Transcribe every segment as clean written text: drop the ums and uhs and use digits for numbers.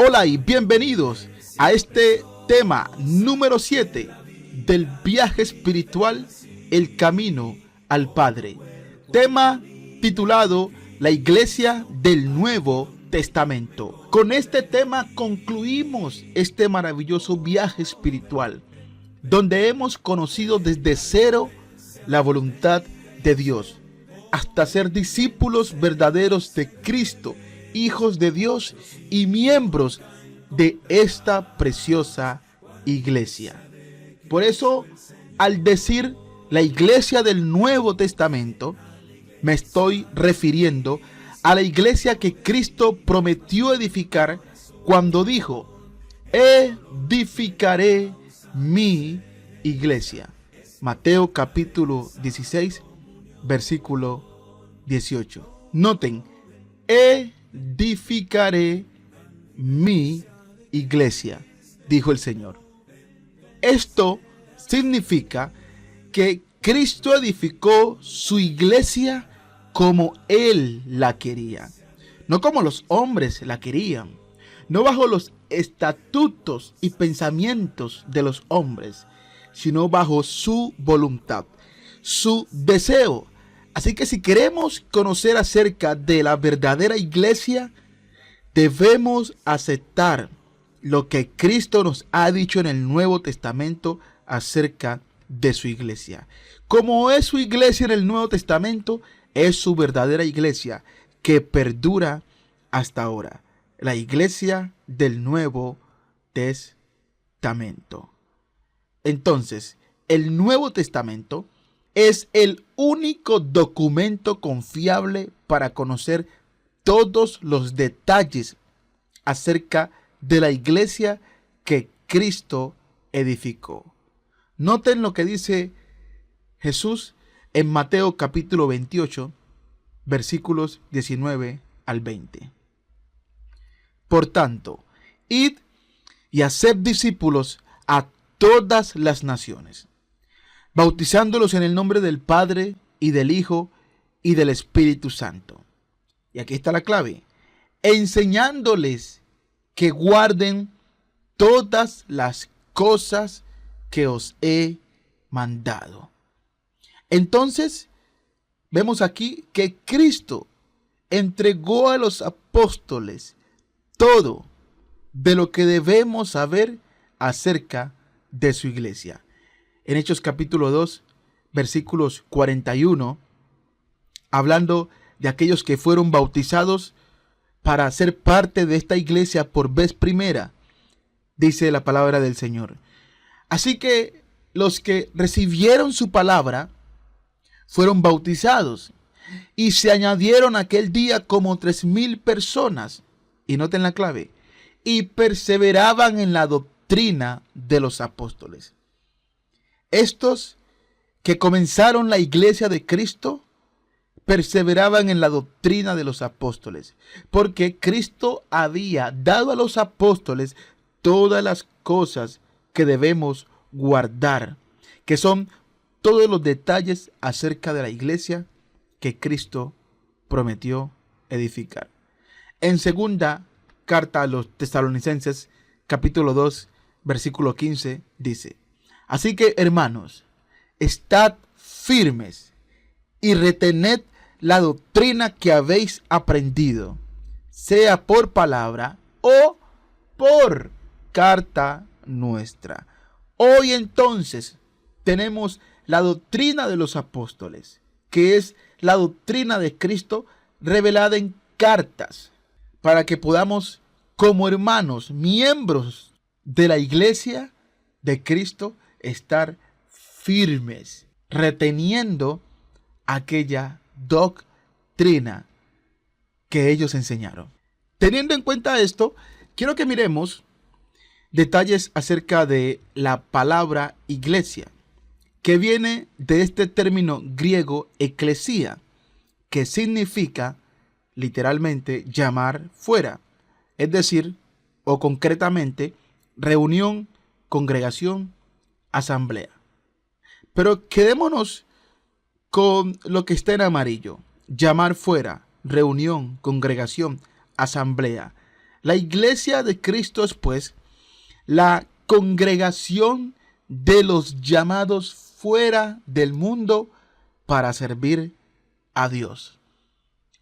Hola y bienvenidos a este tema número 7 del viaje espiritual, el camino al Padre. Tema titulado La Iglesia del Nuevo Testamento. Con este tema concluimos este maravilloso viaje espiritual, donde hemos conocido desde cero la voluntad de Dios, hasta ser discípulos verdaderos de Cristo, hijos de Dios y miembros de esta preciosa iglesia. Por eso, al decir la iglesia del Nuevo Testamento, me estoy refiriendo a la iglesia que Cristo prometió edificar cuando dijo: edificaré mi iglesia. Mateo capítulo 16, versículo 18. Noten, edificaré mi iglesia, dijo el Señor. Esto significa que Cristo edificó su iglesia como Él la quería, no como los hombres la querían, no bajo los estatutos y pensamientos de los hombres, sino bajo su voluntad, su deseo. Así que si queremos conocer acerca de la verdadera iglesia, debemos aceptar lo que Cristo nos ha dicho en el Nuevo Testamento acerca de su iglesia. Como es su iglesia en el Nuevo Testamento, es su verdadera iglesia que perdura hasta ahora. La iglesia del Nuevo Testamento. Entonces, el Nuevo Testamento es el único documento confiable para conocer todos los detalles acerca de la iglesia que Cristo edificó. Noten lo que dice Jesús en Mateo capítulo 28, versículos 19 al 20. Por tanto, id y haced discípulos a todas las naciones, bautizándolos en el nombre del Padre y del Hijo y del Espíritu Santo. Y aquí está la clave: enseñándoles que guarden todas las cosas que os he mandado. Entonces, vemos aquí que Cristo entregó a los apóstoles todo de lo que debemos saber acerca de su iglesia. En Hechos capítulo 2, versículos 41, hablando de aquellos que fueron bautizados para ser parte de esta iglesia por vez primera, dice la palabra del Señor: así que los que recibieron su palabra fueron bautizados, y se añadieron aquel día como 3,000 personas. Y noten la clave: y perseveraban en la doctrina de los apóstoles. Estos que comenzaron la iglesia de Cristo perseveraban en la doctrina de los apóstoles, porque Cristo había dado a los apóstoles todas las cosas que debemos guardar, que son todos los detalles acerca de la iglesia que Cristo prometió edificar. En segunda carta a los Tesalonicenses, capítulo 2, versículo 15, dice: así que, hermanos, estad firmes y retened la doctrina que habéis aprendido, sea por palabra o por carta nuestra. Hoy entonces tenemos la doctrina de los apóstoles, que es la doctrina de Cristo revelada en cartas, para que podamos, como hermanos, miembros de la iglesia de Cristo, estar firmes, reteniendo aquella doctrina que ellos enseñaron. Teniendo en cuenta esto, quiero que miremos detalles acerca de la palabra iglesia, que viene de este término griego eclesía, que significa literalmente llamar fuera, es decir, o concretamente, reunión, congregación, asamblea. Pero quedémonos con lo que está en amarillo: llamar fuera, reunión, congregación, asamblea. La iglesia de Cristo es, pues, la congregación de los llamados fuera del mundo para servir a Dios.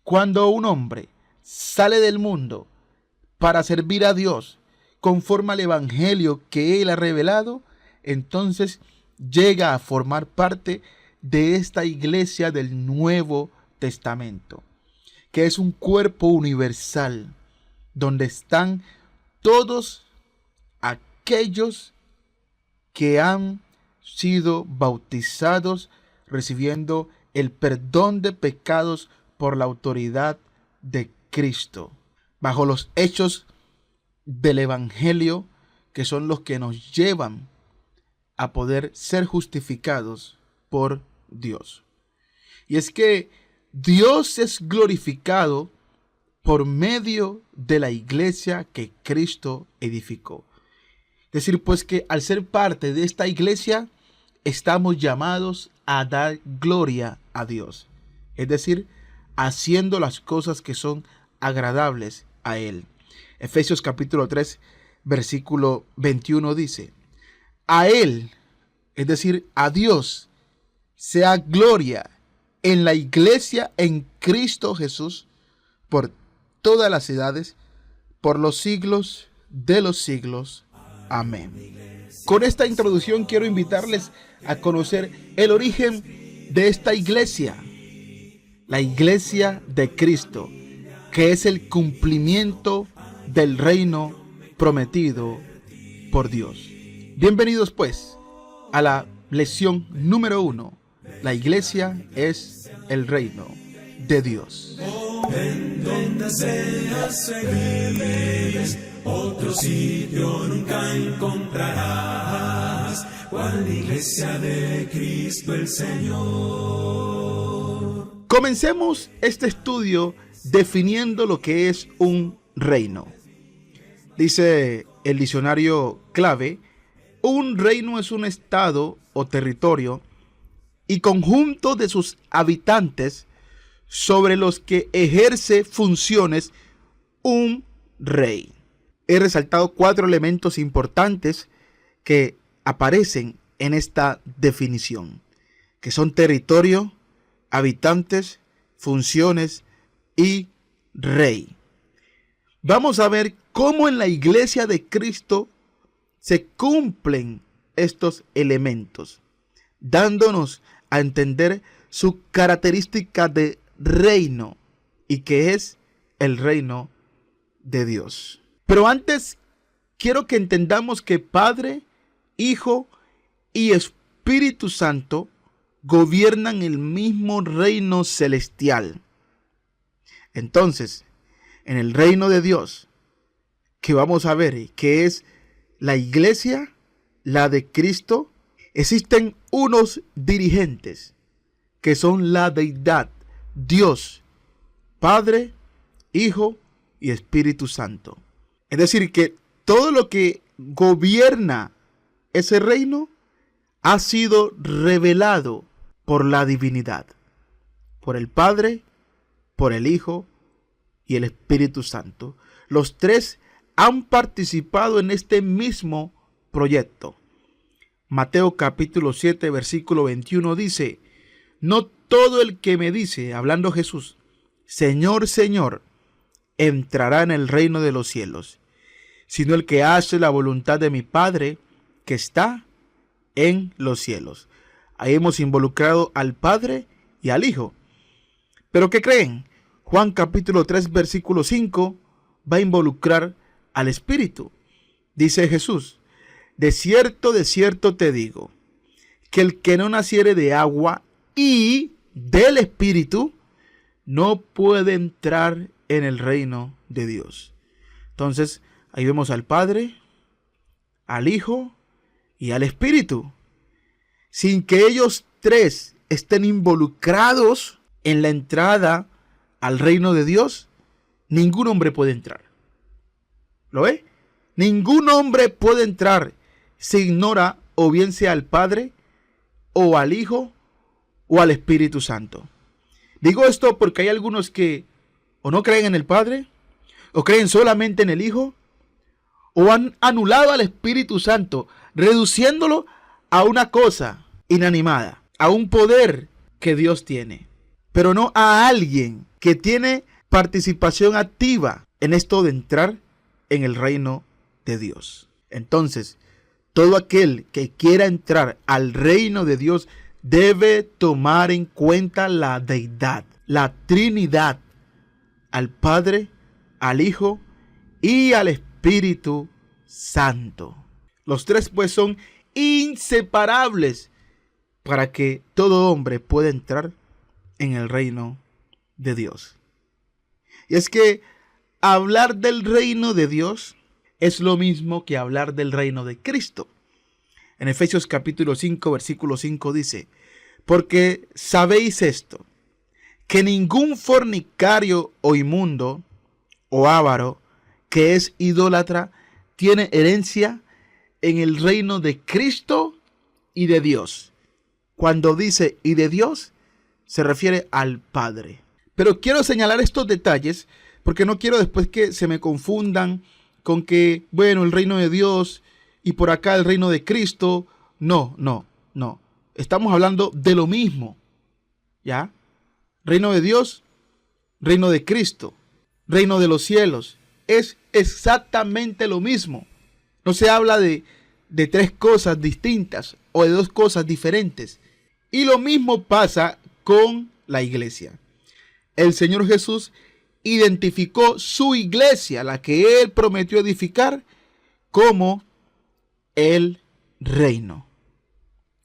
Cuando un hombre sale del mundo para servir a Dios conforme al evangelio que Él ha revelado, entonces llega a formar parte de esta iglesia del Nuevo Testamento, que es un cuerpo universal donde están todos aquellos que han sido bautizados recibiendo el perdón de pecados por la autoridad de Cristo, bajo los hechos del Evangelio, que son los que nos llevan a poder ser justificados por Dios. Y es que Dios es glorificado por medio de la iglesia que Cristo edificó. Es decir, pues que al ser parte de esta iglesia, estamos llamados a dar gloria a Dios. Es decir, haciendo las cosas que son agradables a Él. Efesios capítulo 3, versículo 21 dice: a Él, es decir, a Dios, sea gloria en la iglesia en Cristo Jesús por todas las edades, por los siglos de los siglos. Amén. Con esta introducción quiero invitarles a conocer el origen de esta iglesia, la iglesia de Cristo, que es el cumplimiento del reino prometido por Dios. Bienvenidos pues a la lección número 1. La iglesia es el reino de Dios. En donde seas feliz, otro sitio nunca encontrarás, cual la iglesia de Cristo el Señor. Comencemos este estudio definiendo lo que es un reino. Dice el diccionario Clave: un reino es un estado o territorio y conjunto de sus habitantes sobre los que ejerce funciones un rey. He resaltado 4 elementos importantes que aparecen en esta definición, que son territorio, habitantes, funciones y rey. Vamos a ver cómo en la iglesia de Cristo se cumplen estos elementos, dándonos a entender su característica de reino, y que es el reino de Dios. Pero antes quiero que entendamos que Padre, Hijo y Espíritu Santo gobiernan el mismo reino celestial. Entonces, en el reino de Dios, que vamos a ver que es la iglesia, la de Cristo, existen unos dirigentes que son la deidad, Dios, Padre, Hijo y Espíritu Santo. Es decir, que todo lo que gobierna ese reino ha sido revelado por la divinidad, por el Padre, por el Hijo y el Espíritu Santo. Los 3 han participado en este mismo proyecto. Mateo capítulo 7, versículo 21 dice: no todo el que me dice, hablando Jesús, Señor, Señor, entrará en el reino de los cielos, sino el que hace la voluntad de mi Padre que está en los cielos. Ahí hemos involucrado al Padre y al Hijo. ¿Pero qué creen? Juan capítulo 3, versículo 5 va a involucrar al Espíritu. Dice Jesús: de cierto te digo, que el que no naciere de agua y del Espíritu no puede entrar en el reino de Dios. Entonces, ahí vemos al Padre, al Hijo y al Espíritu. Sin que ellos 3 estén involucrados en la entrada al reino de Dios, ningún hombre puede entrar. ¿Lo ve? Ningún hombre puede entrar si ignora o bien sea al Padre, o al Hijo, o al Espíritu Santo. Digo esto porque hay algunos que o no creen en el Padre, ¿O creen solamente en el Hijo? ¿O han anulado al Espíritu Santo, reduciéndolo a una cosa inanimada, a un poder que Dios tiene, pero no a alguien que tiene participación activa en esto de entrar en el reino de Dios? Entonces, todo aquel que quiera entrar al reino de Dios debe tomar en cuenta la deidad, la Trinidad, al Padre, al Hijo y al Espíritu Santo. Los tres pues son inseparables para que todo hombre pueda entrar en el reino de Dios. Y es que hablar del reino de Dios es lo mismo que hablar del reino de Cristo. En Efesios capítulo 5, versículo 5 dice: porque sabéis esto, que ningún fornicario o inmundo o avaro que es idólatra tiene herencia en el reino de Cristo y de Dios. Cuando dice y de Dios, se refiere al Padre. Pero quiero señalar estos detalles porque no quiero después que se me confundan con que, bueno, el reino de Dios y por acá el reino de Cristo. No. Estamos hablando de lo mismo, ¿ya? Reino de Dios, reino de Cristo, reino de los cielos. Es exactamente lo mismo. No se habla de tres cosas distintas o de dos cosas diferentes. Y lo mismo pasa con la iglesia. El Señor Jesús identificó su iglesia, la que Él prometió edificar, como el reino.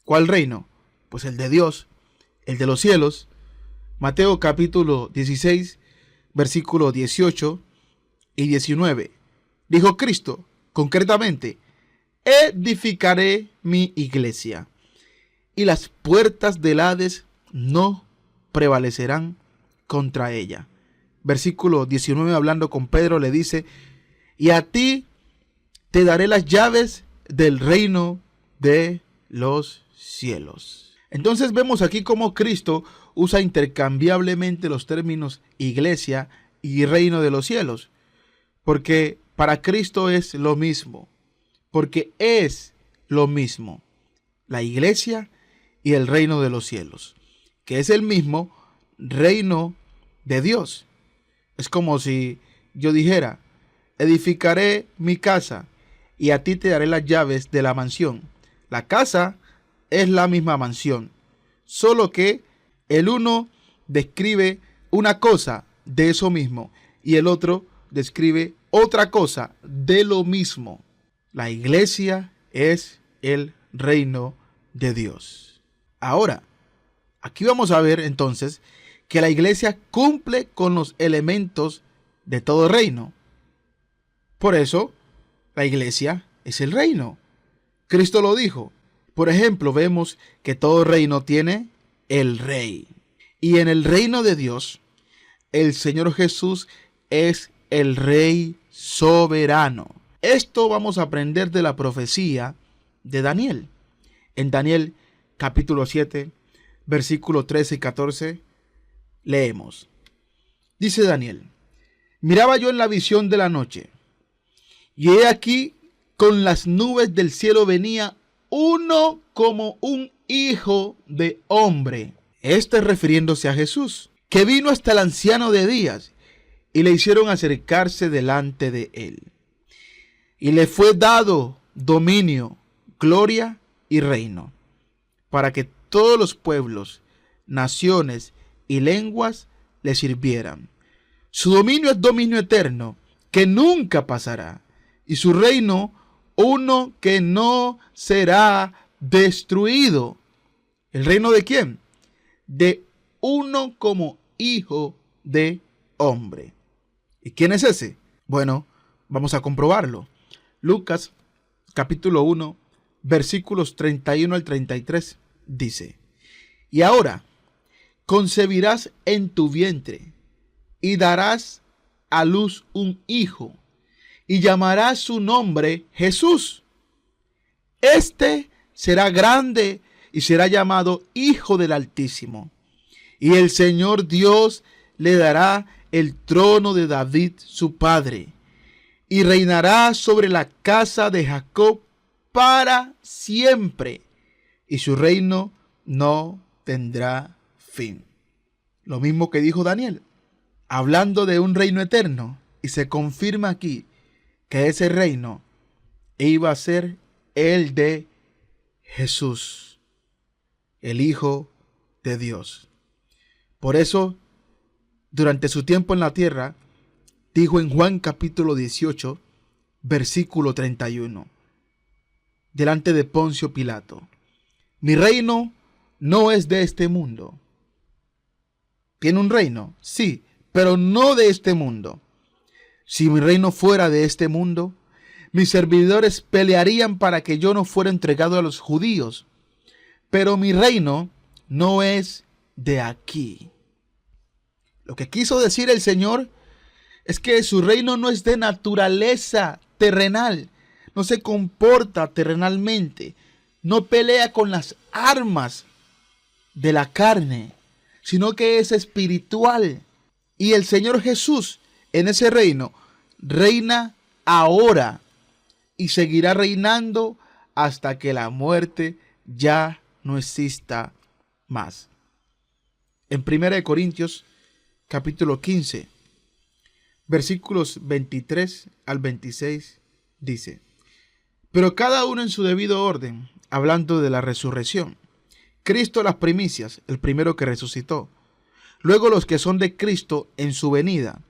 ¿Cuál reino? Pues el de Dios, el de los cielos. Mateo capítulo 16, versículos 18 y 19. Dijo Cristo, concretamente: edificaré mi iglesia, y las puertas del Hades no prevalecerán contra ella. Versículo 19, hablando con Pedro, le dice: y a ti te daré las llaves del reino de los cielos. Entonces vemos aquí cómo Cristo usa intercambiablemente los términos iglesia y reino de los cielos, porque para Cristo es lo mismo, porque es lo mismo, la iglesia y el reino de los cielos, que es el mismo reino de Dios. Es como si yo dijera: edificaré mi casa y a ti te daré las llaves de la mansión. La casa es la misma mansión, solo que el uno describe una cosa de eso mismo y el otro describe otra cosa de lo mismo. La iglesia es el reino de Dios. Ahora, aquí vamos a ver entonces que la iglesia cumple con los elementos de todo reino. Por eso, la iglesia es el reino. Cristo lo dijo. Por ejemplo, vemos que todo reino tiene el rey. Y en el reino de Dios, el Señor Jesús es el rey soberano. Esto vamos a aprender de la profecía de Daniel. En Daniel capítulo 7, versículo 13 y 14, leemos. Dice Daniel: miraba yo en la visión de la noche, y he aquí con las nubes del cielo venía uno como un hijo de hombre. Este refiriéndose a Jesús, que vino hasta el anciano de días, y le hicieron acercarse delante de él. Y le fue dado dominio, gloria y reino, para que todos los pueblos, naciones y lenguas le sirvieran. Su dominio es dominio eterno, que nunca pasará, y su reino uno que no será destruido. ¿El reino de quién? De uno como hijo de hombre. ¿Y quién es ese? Bueno, vamos a comprobarlo. Lucas capítulo 1, versículos 31 al 33 dice: y ahora concebirás en tu vientre y darás a luz un hijo, y llamarás su nombre Jesús. Este será grande y será llamado Hijo del Altísimo. Y el Señor Dios le dará el trono de David su padre, y reinará sobre la casa de Jacob para siempre, y su reino no tendrá fin. Lo mismo que dijo Daniel, hablando de un reino eterno, y se confirma aquí que ese reino iba a ser el de Jesús, el Hijo de Dios. Por eso, durante su tiempo en la tierra, dijo en Juan capítulo 18, versículo 31, delante de Poncio Pilato: mi reino no es de este mundo. ¿Tiene un reino? Sí, pero no de este mundo. Si mi reino fuera de este mundo, mis servidores pelearían para que yo no fuera entregado a los judíos. Pero mi reino no es de aquí. Lo que quiso decir el Señor es que su reino no es de naturaleza terrenal. No se comporta terrenalmente. No pelea con las armas de la carne, sino que es espiritual. Y el Señor Jesús en ese reino reina ahora y seguirá reinando hasta que la muerte ya no exista más. En 1 Corintios capítulo 15, versículos 23 al 26 dice: pero cada uno en su debido orden, hablando de la resurrección. Cristo las primicias, el primero que resucitó. Luego los que son de Cristo en su venida.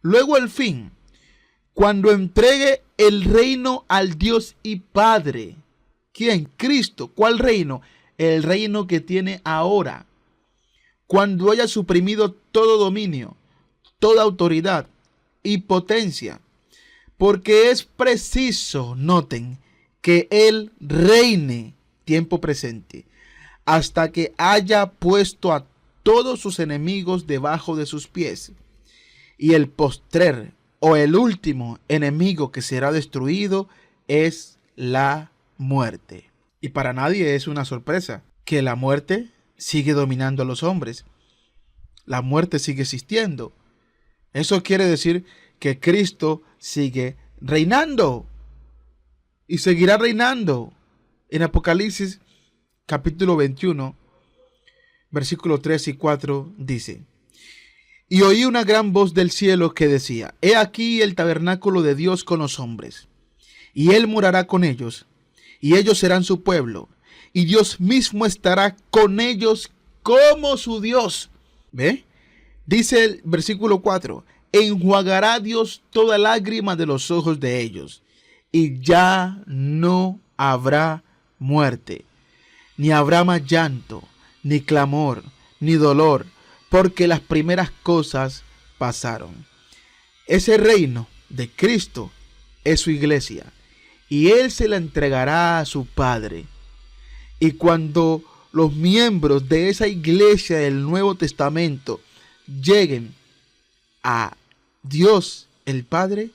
Luego el fin, cuando entregue el reino al Dios y Padre. ¿Quién? Cristo. ¿Cuál reino? El reino que tiene ahora. Cuando haya suprimido todo dominio, toda autoridad y potencia. Porque es preciso, noten, que Él reine, tiempo presente, hasta que haya puesto a todos sus enemigos debajo de sus pies. Y el postrer o el último enemigo que será destruido es la muerte. Y para nadie es una sorpresa que la muerte sigue dominando a los hombres. La muerte sigue existiendo. Eso quiere decir que Cristo sigue reinando y seguirá reinando. En Apocalipsis capítulo 21, versículos 3 y 4 dice: y oí una gran voz del cielo que decía: he aquí el tabernáculo de Dios con los hombres, y Él morará con ellos, y ellos serán su pueblo, y Dios mismo estará con ellos como su Dios. ¿Ve? Dice el versículo 4: enjuagará Dios toda lágrima de los ojos de ellos, y ya no habrá muerte, ni habrá más llanto, ni clamor, ni dolor, porque las primeras cosas pasaron. Ese reino de Cristo es su iglesia, y Él se la entregará a su Padre. Y cuando los miembros de esa iglesia del Nuevo Testamento lleguen a Dios el Padre,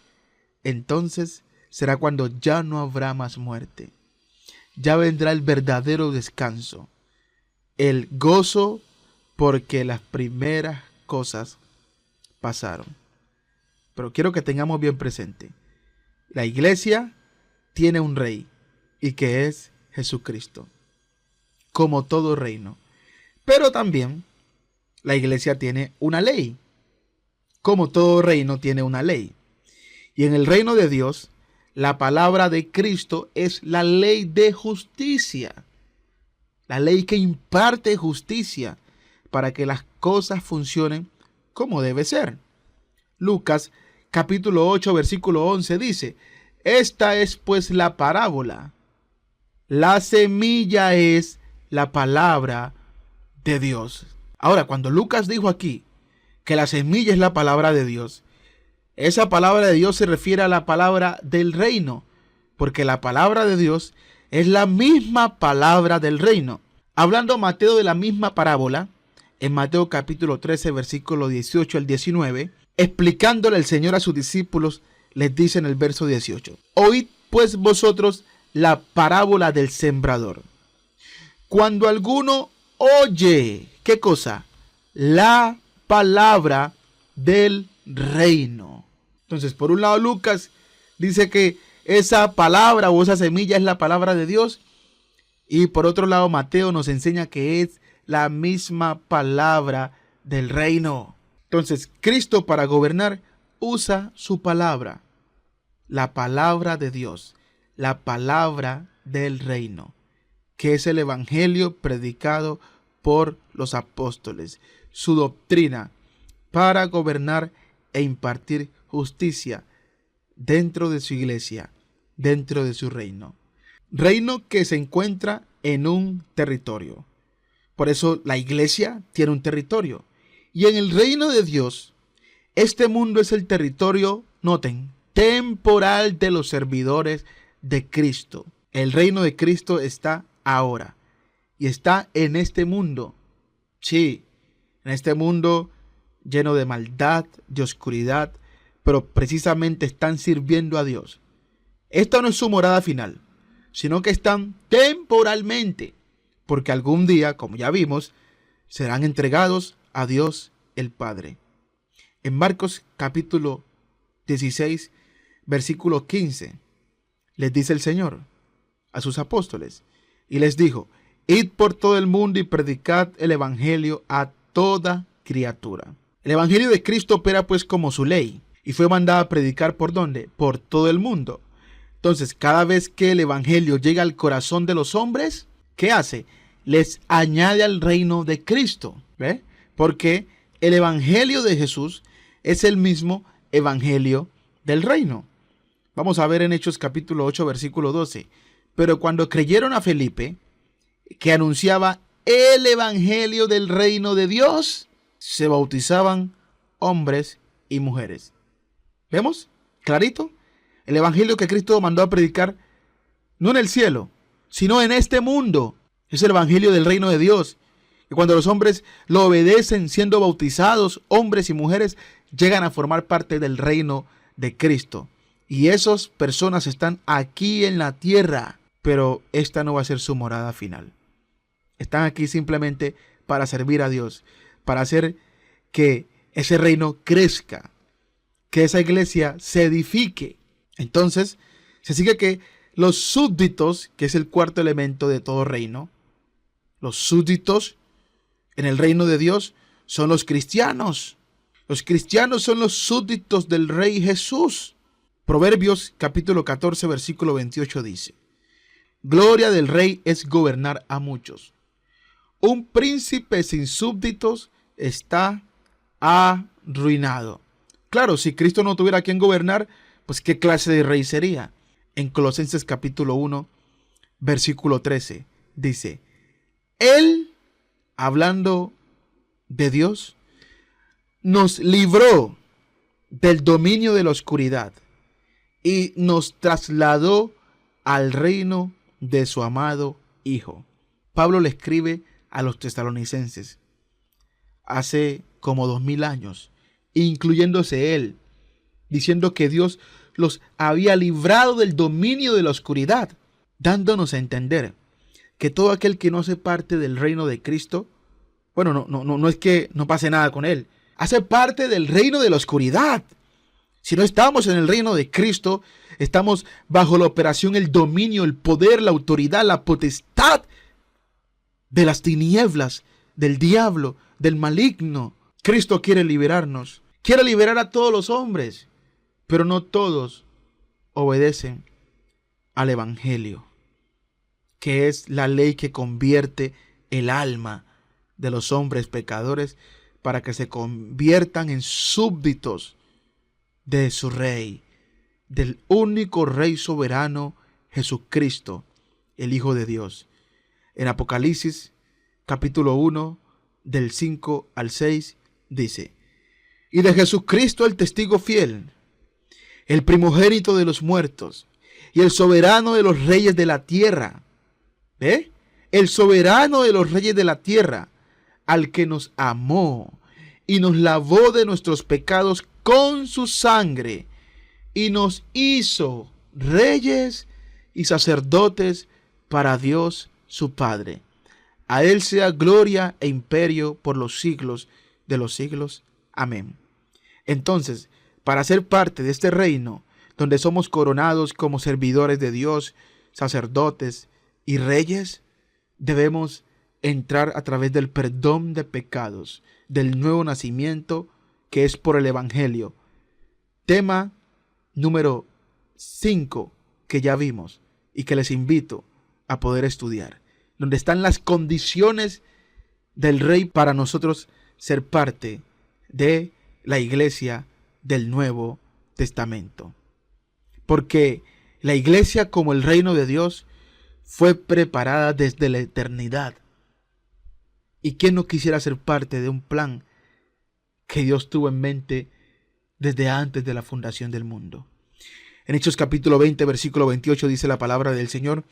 entonces será cuando ya no habrá más muerte. Ya vendrá el verdadero descanso, el gozo, porque las primeras cosas pasaron. Pero quiero que tengamos bien presente: la iglesia tiene un rey, y que es Jesucristo, como todo reino. Pero también la iglesia tiene una ley, como todo reino tiene una ley. Y en el reino de Dios, la palabra de Cristo es la ley de justicia, la ley que imparte justicia para que las cosas funcionen como debe ser. Lucas capítulo 8 versículo 11 dice: esta es pues la parábola. La semilla es la palabra de Dios. Ahora, cuando Lucas dijo aquí que la semilla es la palabra de Dios, esa palabra de Dios se refiere a la palabra del reino, porque la palabra de Dios es la misma palabra del reino. Hablando Mateo de la misma parábola, en Mateo capítulo 13, versículo 18 al 19, explicándole el Señor a sus discípulos, les dice en el verso 18: oíd pues vosotros la parábola del sembrador. Cuando alguno oye, ¿qué cosa? La palabra del reino. Entonces, por un lado, Lucas dice que esa palabra o esa semilla es la palabra de Dios. Y por otro lado, Mateo nos enseña que es la misma palabra del reino. Entonces, Cristo para gobernar usa su palabra, la palabra de Dios, la palabra del reino, que es el evangelio predicado por los apóstoles, su doctrina para gobernar e impartir justicia dentro de su iglesia, dentro de su reino. Reino que se encuentra en un territorio. Por eso la iglesia tiene un territorio. Y en el reino de Dios, este mundo es el territorio, noten, temporal de los servidores de Cristo. El reino de Cristo está ahora. Y está en este mundo. Sí, en este mundo lleno de maldad, de oscuridad, pero precisamente están sirviendo a Dios. Esta no es su morada final, sino que están temporalmente, porque algún día, como ya vimos, serán entregados a Dios el Padre. En Marcos capítulo 16, versículo 15, les dice el Señor a sus apóstoles, y les dijo: id por todo el mundo y predicad el evangelio a toda criatura. El evangelio de Cristo opera pues como su ley, y fue mandada a predicar ¿por dónde? Por todo el mundo. Entonces, cada vez que el evangelio llega al corazón de los hombres, ¿qué hace? Les añade al reino de Cristo. ¿Ve? Porque el evangelio de Jesús es el mismo evangelio del reino. Vamos a ver en Hechos capítulo 8, versículo 12. Pero cuando creyeron a Felipe, que anunciaba el evangelio del reino de Dios, se bautizaban hombres y mujeres. ¿Vemos? Clarito. El evangelio que Cristo mandó a predicar, no en el cielo, sino en este mundo, es el evangelio del reino de Dios. Y cuando los hombres lo obedecen siendo bautizados, hombres y mujeres, llegan a formar parte del reino de Cristo. Y esas personas están aquí en la tierra, pero esta no va a ser su morada final. Están aquí simplemente para servir a Dios, para hacer que ese reino crezca, que esa iglesia se edifique. Entonces, se sigue que los súbditos, que es el cuarto elemento de todo reino, los súbditos en el reino de Dios son los cristianos. Los cristianos son los súbditos del Rey Jesús. Proverbios capítulo 14, versículo 28 dice: gloria del rey es gobernar a muchos. Un príncipe sin súbditos está arruinado. Claro, si Cristo no tuviera quien gobernar, pues ¿qué clase de rey sería? En Colosenses capítulo 1, versículo 13, dice: Él, hablando de Dios, nos libró del dominio de la oscuridad y nos trasladó al reino de su amado Hijo. Pablo le escribe a los tesalonicenses hace como 2000 años, incluyéndose él, diciendo que Dios los había librado del dominio de la oscuridad, dándonos a entender que todo aquel que no hace parte del reino de Cristo, bueno, no es que no pase nada con él, hace parte del reino de la oscuridad. Si no estamos en el reino de Cristo, estamos bajo la operación, el dominio, el poder, la autoridad, la potestad de las tinieblas, del diablo, del maligno. Cristo quiere liberarnos, quiere liberar a todos los hombres, pero no todos obedecen al evangelio, que es la ley que convierte el alma de los hombres pecadores para que se conviertan en súbditos de su rey, del único rey soberano, Jesucristo, el Hijo de Dios. En Apocalipsis capítulo 1, del 5 al 6, dice: y de Jesucristo el testigo fiel, el primogénito de los muertos y el soberano de los reyes de la tierra. ¿Ve? El soberano de los reyes de la tierra, al que nos amó y nos lavó de nuestros pecados con su sangre y nos hizo reyes y sacerdotes para Dios su Padre. A él sea gloria e imperio por los siglos de los siglos. Amén. Entonces, para ser parte de este reino, donde somos coronados como servidores de Dios, sacerdotes y reyes, debemos entrar a través del perdón de pecados, del nuevo nacimiento que es por el Evangelio. Tema número 5 que ya vimos y que les invito a poder estudiar, donde están las condiciones del Rey para nosotros ser parte de la iglesia del Nuevo Testamento. Porque la iglesia, como el reino de Dios, fue preparada desde la eternidad. ¿Y quién no quisiera ser parte de un plan que Dios tuvo en mente desde antes de la fundación del mundo? En Hechos capítulo 20, versículo 28 dice la palabra del Señor: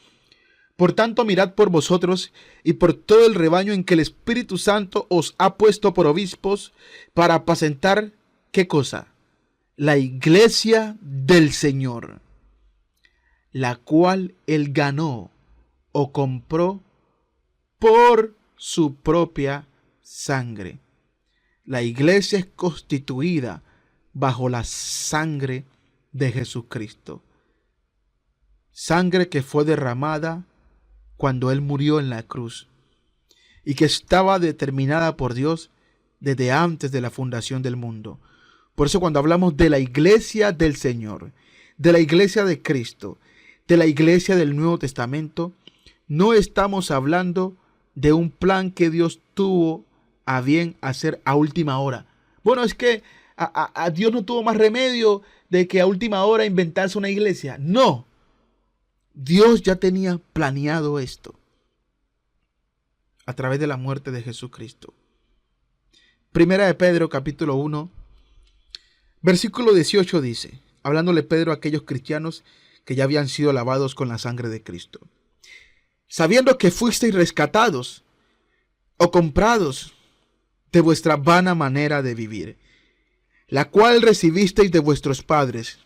por tanto, mirad por vosotros y por todo el rebaño en que el Espíritu Santo os ha puesto por obispos para apacentar, ¿qué cosa? La iglesia del Señor, la cual Él ganó o compró por su propia sangre. La iglesia es constituida bajo la sangre de Jesucristo. Sangre que fue derramada cuando Él murió en la cruz y que estaba determinada por Dios desde antes de la fundación del mundo. Por eso cuando hablamos de la iglesia del Señor, de la iglesia de Cristo, de la iglesia del Nuevo Testamento, no estamos hablando de un plan que Dios tuvo a bien hacer a última hora. Bueno, es que a Dios no tuvo más remedio de que a última hora inventarse una iglesia. No. Dios ya tenía planeado esto a través de la muerte de Jesucristo. Primera de Pedro, capítulo 1, versículo 18 dice, hablándole Pedro a aquellos cristianos que ya habían sido lavados con la sangre de Cristo: sabiendo que fuisteis rescatados o comprados de vuestra vana manera de vivir, la cual recibisteis de vuestros padres,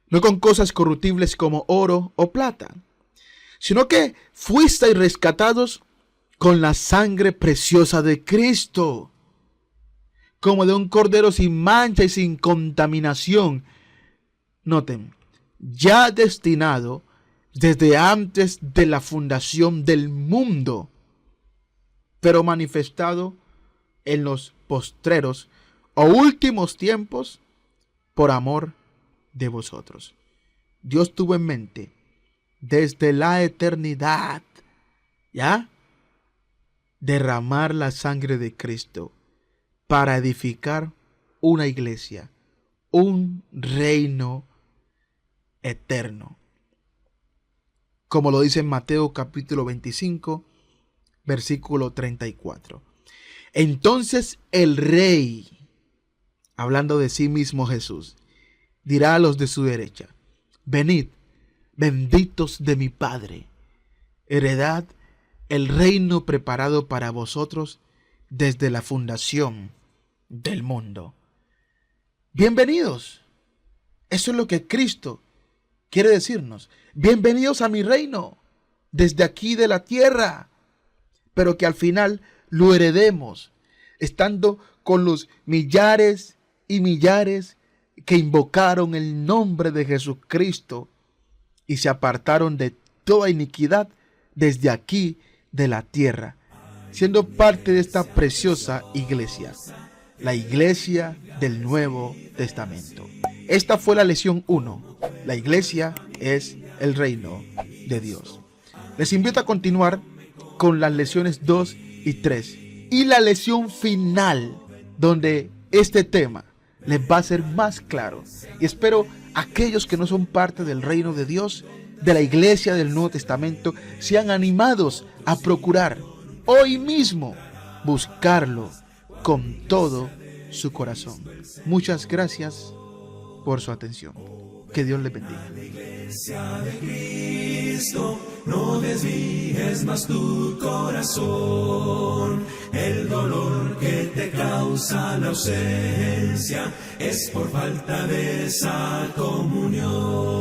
no con cosas corruptibles como oro o plata, sino que fuisteis rescatados con la sangre preciosa de Cristo, como de un cordero sin mancha y sin contaminación. Noten, ya destinado desde antes de la fundación del mundo, pero manifestado en los postreros o últimos tiempos por amor de vosotros. Dios tuvo en mente desde la eternidad, ¿ya?, derramar la sangre de Cristo para edificar una iglesia, un reino eterno. Como lo dice en Mateo capítulo 25, versículo 34. Entonces el Rey, hablando de sí mismo Jesús, dirá a los de su derecha: venid, benditos de mi Padre, heredad el reino preparado para vosotros desde la fundación del mundo. Bienvenidos. Eso es lo que Cristo quiere decirnos. Bienvenidos a mi reino, desde aquí de la tierra, pero que al final lo heredemos, estando con los millares y millares que invocaron el nombre de Jesucristo y se apartaron de toda iniquidad desde aquí de la tierra, siendo parte de esta preciosa iglesia, la iglesia del Nuevo Testamento. Esta fue la lección 1. La iglesia es el reino de Dios. Les invito a continuar con las lecciones 2 y 3 y la lección final, donde este tema les va a ser más claro. Y espero aquellos que no son parte del reino de Dios, de la iglesia del Nuevo Testamento, sean animados a procurar hoy mismo buscarlo con todo su corazón. Muchas gracias por su atención. Que Dios les bendiga. La iglesia de Cristo, no desvíes más tu corazón. El dolor que te causa la ausencia es por falta de esa comunión.